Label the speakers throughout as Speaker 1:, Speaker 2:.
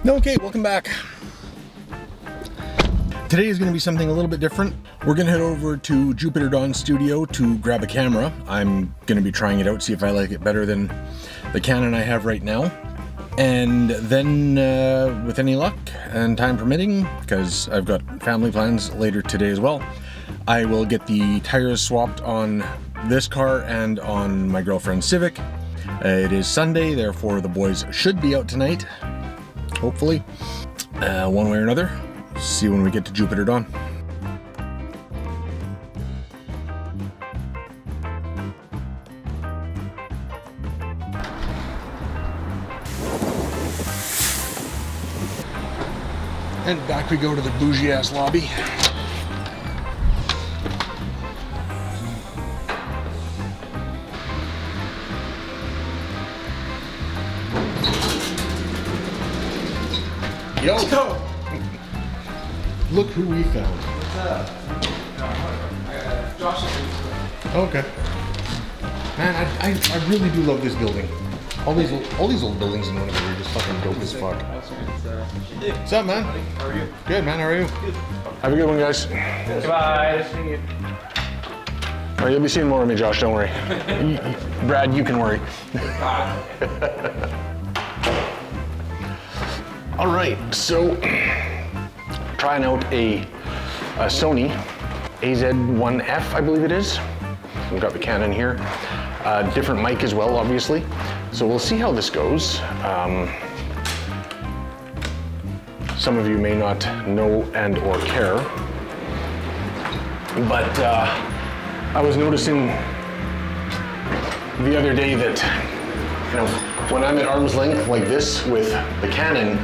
Speaker 1: Okay, welcome back. Today is going to be something a little bit different. We're going to head over to Jupiter Dawn Studio to grab a camera. I'm going to be trying it out, see if I like it better than the Canon I have right now. And then, with any luck and time permitting, because I've got family plans later today as well, I will get the tires swapped on this car and on my girlfriend's Civic. It is Sunday, therefore the boys should be out tonight, hopefully, one way or another. See when we get to Jupiter Dawn. And back we go to the bougie ass lobby. Yo! Look who we found.
Speaker 2: What's up? Josh is
Speaker 1: Okay. Man, I really do love this building. All these old buildings in Winnipeg are just fucking dope as fuck. What's up, man?
Speaker 2: How are you?
Speaker 1: Good, man. How are you? Good. Have a good one, guys.
Speaker 2: Goodbye. Nice to meet you.
Speaker 1: All right, you'll be seeing more of me, Josh. Don't worry. Brad, you can worry. All right, so trying out a Sony AZ1F, I believe it is. We've got the Canon here. Different mic as well, obviously. So we'll see how this goes. Some of you may not know and or care, but I was noticing the other day that, you know, when I'm at arm's length like this with the Canon,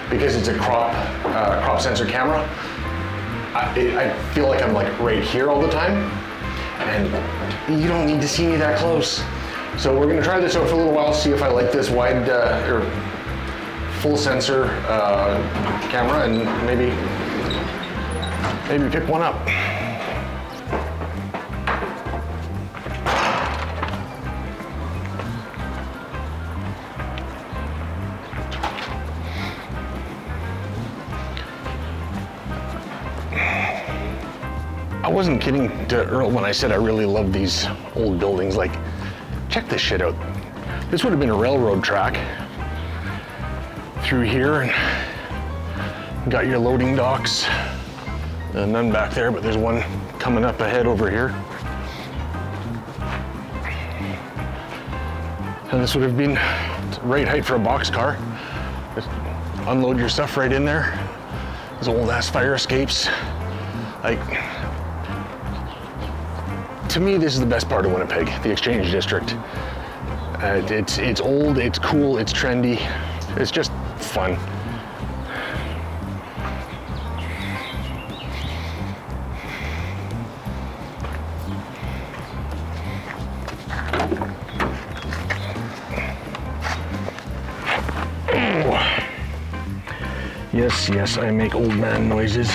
Speaker 1: because it's a crop sensor camera, I feel like I'm like right here all the time, and you don't need to see me that close. So we're gonna try this out for a little while, see if I like this wide or full sensor camera, and maybe pick one up. I wasn't kidding to Earl when I said I really love these old buildings. Like, check this shit out. This would have been a railroad track through here, and got your loading docks. None back there, but there's one coming up ahead over here. And this would have been right height for a box car. Just unload your stuff right in there. Those old ass fire escapes. Like, to me, this is the best part of Winnipeg, the Exchange District. It's old, it's cool, it's trendy. It's just fun. Yes, I make old man noises.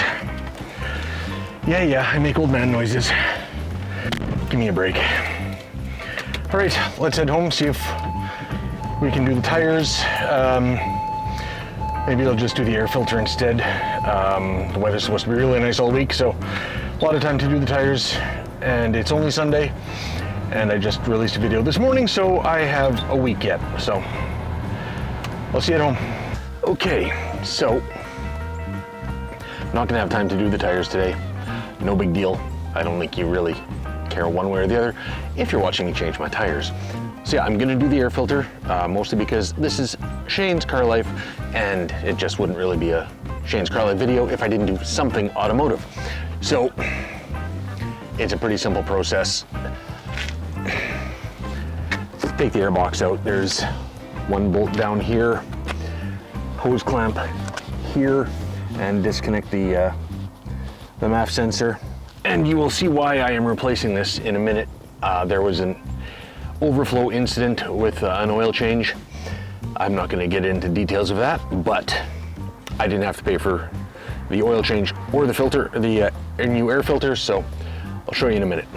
Speaker 1: Yeah, I make old man noises. Give me a break. All right, let's head home, see if we can do the tires. Maybe I'll just do the air filter instead. The weather's supposed to be really nice all week, so a lot of time to do the tires, and it's only Sunday, and I just released a video this morning, so I have a week yet, so I'll see you at home. Okay, so not gonna have time to do the tires today. No big deal. I don't think you really care one way or the other if you're watching me change my tires. So yeah, I'm gonna do the air filter, mostly because this is Shane's car life, and it just wouldn't really be a Shane's car life video if I didn't do something automotive. So it's a pretty simple process. Take the air box out. There's one bolt down here, hose clamp here, and disconnect the MAF sensor. And you will see why I am replacing this in a minute. There was an overflow incident with an oil change. I'm not going to get into details of that, but I didn't have to pay for the oil change or the filter, the new air filter, so I'll show you in a minute.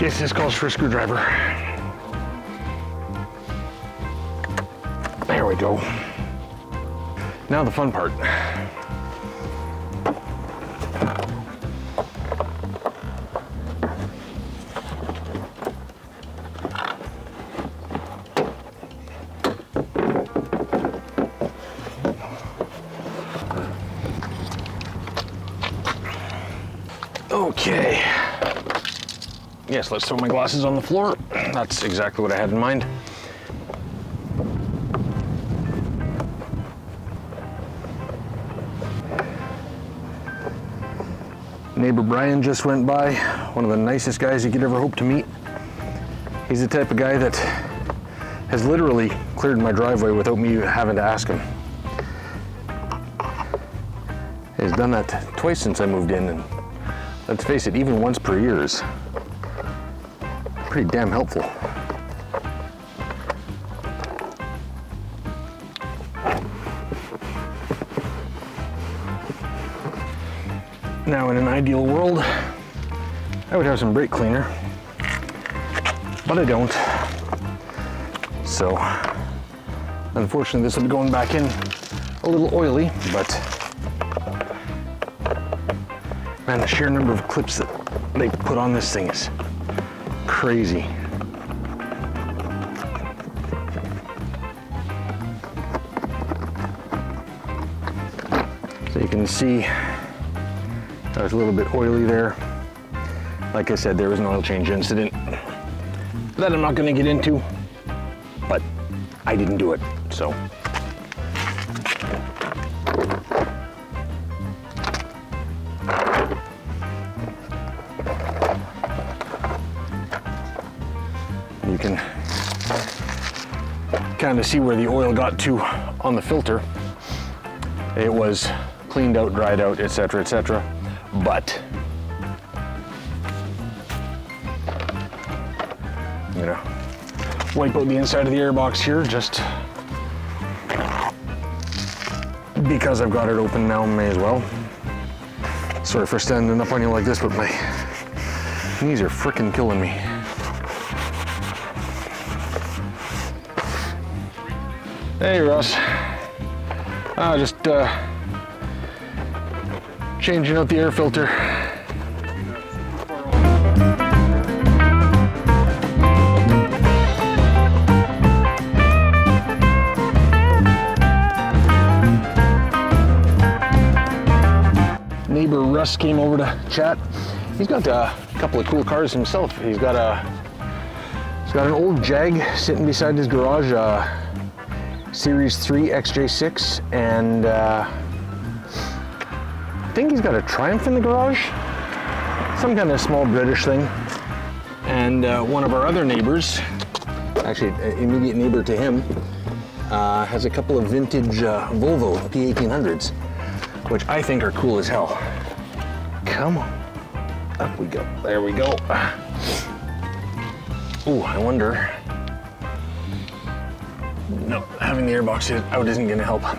Speaker 1: Guess this calls for a screwdriver. There we go. Now the fun part. Okay. Yes, let's throw my glasses on the floor. That's exactly what I had in mind. Neighbor Brian just went by, one of the nicest guys you could ever hope to meet. He's the type of guy that has literally cleared my driveway without me having to ask him. He's done that twice since I moved in, and let's face it, even once per year is pretty damn helpful. Now, in an ideal world, I would have some brake cleaner, but I don't. So, unfortunately, this will be going back in a little oily, but man, the sheer number of clips that they put on this thing is crazy. So you can see that was a little bit oily there. Like I said, there was an oil change incident that I'm not going to get into, but I didn't do it, so. You can kind of see where the oil got to on the filter. It was cleaned out, dried out, etc., etc. But, you know, wipe out the inside of the airbox here just because I've got it open now, may as well. Sorry for standing up on you like this, but my knees are frickin' killing me. Hey, Russ. Just changing out the air filter. Neighbor Russ came over to chat. He's got a couple of cool cars himself. He's got an old Jag sitting beside his garage, Series 3 XJ6, and I think he's got a Triumph in the garage, some kind of small British thing. And one of our other neighbors, actually an immediate neighbor to him, has a couple of vintage Volvo P1800s, which I think are cool as hell. Come on, up we go, there we go. Ooh, I wonder, no, having the airbox out isn't gonna help. I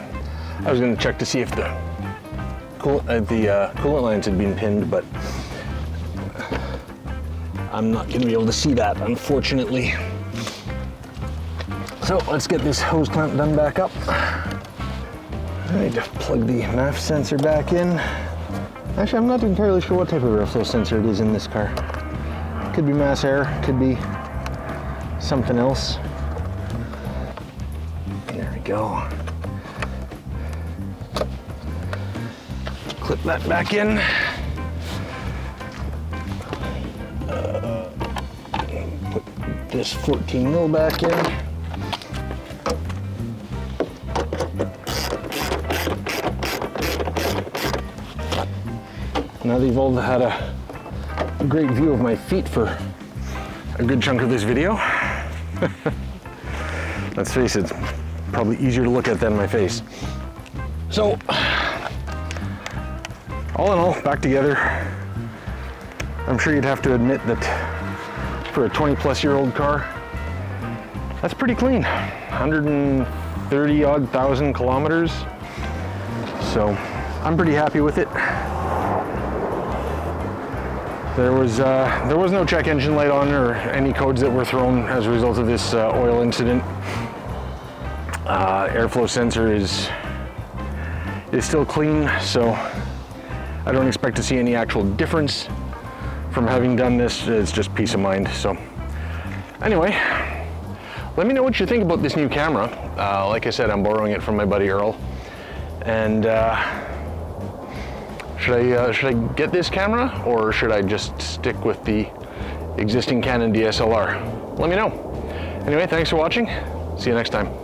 Speaker 1: was gonna check to see if the coolant lines had been pinned, but I'm not gonna be able to see that, unfortunately. So let's get this hose clamp done back up. I need to plug the MAF sensor back in. Actually, I'm not entirely sure what type of airflow sensor it is in this car. Could be mass air, could be something else. There we go. Clip that back in. Put this 14 mil back in. Now they've all had a great view of my feet for a good chunk of this video. Let's face it, it's probably easier to look at than my face. So, all in all, back together. I'm sure you'd have to admit that for a 20-plus-year-old car, that's pretty clean. 130-odd thousand kilometers. So, I'm pretty happy with it. There was no check engine light on or any codes that were thrown as a result of this oil incident. Airflow sensor is still clean, so I don't expect to see any actual difference from having done this. It's just peace of mind. So anyway, let me know what you think about this new camera. Like I said, I'm borrowing it from my buddy Earl, and should I get this camera, or should I just stick with the existing Canon DSLR? Let me know. Anyway, thanks for watching. See you next time.